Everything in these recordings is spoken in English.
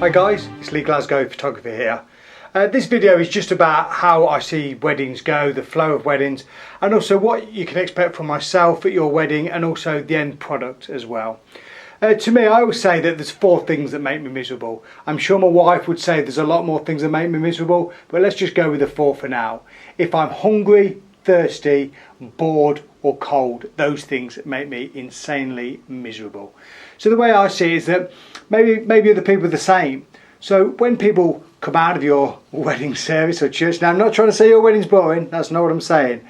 Hi guys, it's Glasgow Photography here. This video is just about how I see weddings go, the flow of weddings, and also what you can expect from myself at your wedding, and also the end product as well. To me, I always say that there's 4 things that make me miserable. I'm sure my wife would say there's a lot more things that make me miserable, but let's just go with the 4 for now. If I'm hungry, thirsty, bored or cold, those things make me insanely miserable. So the way I see it is that maybe other people are the same. So when people come out of your wedding service or church, now I'm not trying to say your wedding's boring, that's not what I'm saying,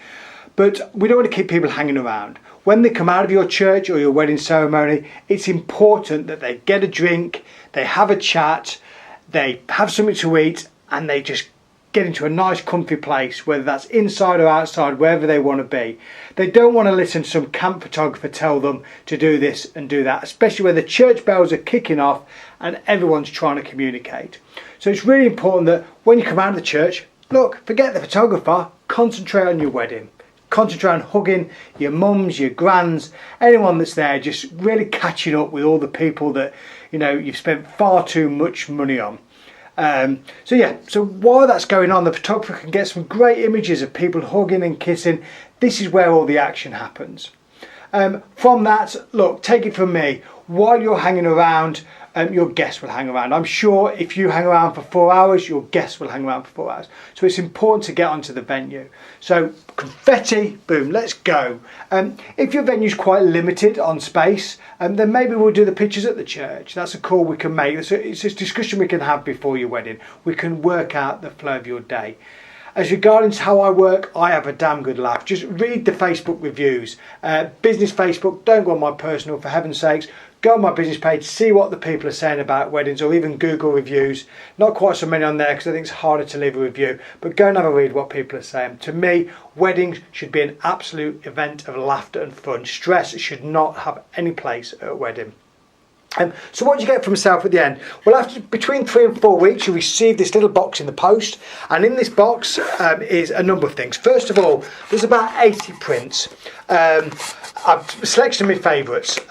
but we don't want to keep people hanging around. When they come out of your church or your wedding ceremony, it's important that they get a drink, they have a chat, they have something to eat, and they just get into a nice comfy place, whether that's inside or outside, wherever they want to be. They don't want to listen to some camp photographer tell them to do this and do that, especially when the church bells are kicking off and everyone's trying to communicate. So it's really important that when you come out of the church, look, forget the photographer, concentrate on your wedding. Concentrate on hugging your mums, your grands, anyone that's there, just really catching up with all the people that you've spent far too much money on. So while that's going on, the photographer can get some great images of people hugging and kissing. This is where all the action happens. From that, look, take it from me, while you're hanging around, your guests will hang around. I'm sure if you hang around for 4 hours, your guests will hang around for 4 hours. So it's important to get onto the venue. So confetti, boom, let's go. If your venue's quite limited on space, then maybe we'll do the pictures at the church. That's a call we can make. It's a discussion we can have before your wedding. We can work out the flow of your day. As regards how I work, I have a damn good laugh. Just read the Facebook reviews. Business Facebook, don't go on my personal, for heaven's sakes. Go on my business page, see what the people are saying about weddings, or even Google reviews. Not quite so many on there because I think it's harder to leave a review, but go and have a read what people are saying. To me, weddings should be an absolute event of laughter and fun. Stress should not have any place at a wedding. So what do you get from myself at the end? Well, after between 3 and 4 weeks, you receive this little box in the post, and in this box is a number of things. First of all, there's about 80 prints. I've selected my favourites.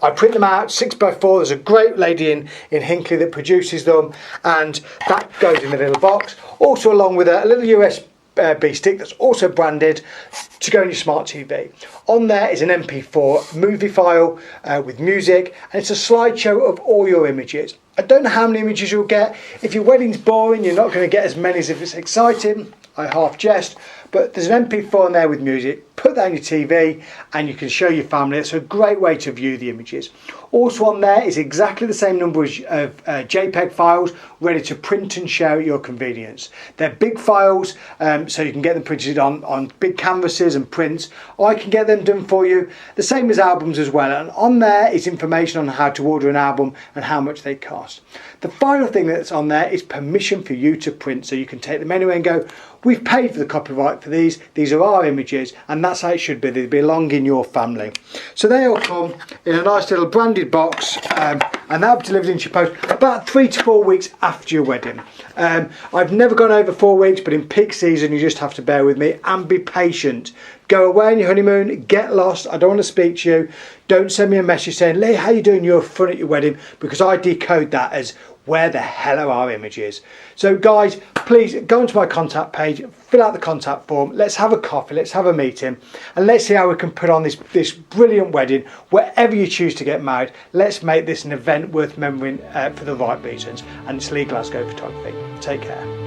I print them out 6x4. There's a great lady in Hinckley that produces them, and that goes in the little box. Also along with a little USB stick that's also branded to go in your smart TV. On there is an MP4 movie file with music, and it's a slideshow of all your images. I don't know how many images you'll get. If your wedding's boring, you're not going to get as many as if it's exciting. I half jest, but there's an MP4 in there with music. Put that on your TV and you can show your family. It's a great way to view the images. Also on there is exactly the same number of JPEG files ready to print and share at your convenience. They're big files, so you can get them printed on big canvases and prints. I can get them done for you. The same as albums as well. And on there is information on how to order an album and how much they cost. The final thing that's on there is permission for you to print, so you can take them anywhere and go, we've paid for the copyright for these are our images, and that's how it should be. They belong in your family. So they all come in a nice little branded box, and they'll be delivered into your post about 3 to 4 weeks after your wedding. I've never gone over 4 weeks, but in peak season you just have to bear with me and be patient. Go away on your honeymoon, get lost, I don't want to speak to you. Don't send me a message saying, Lee, how you doing? You're fun at your wedding, because I decode that as, where the hell are our images? So guys, please go onto my contact page, fill out the contact form, let's have a coffee, let's have a meeting, and let's see how we can put on this brilliant wedding. Wherever you choose to get married, let's make this an event worth remembering for the right reasons. And it's Lee Glasgow Photography. Take care.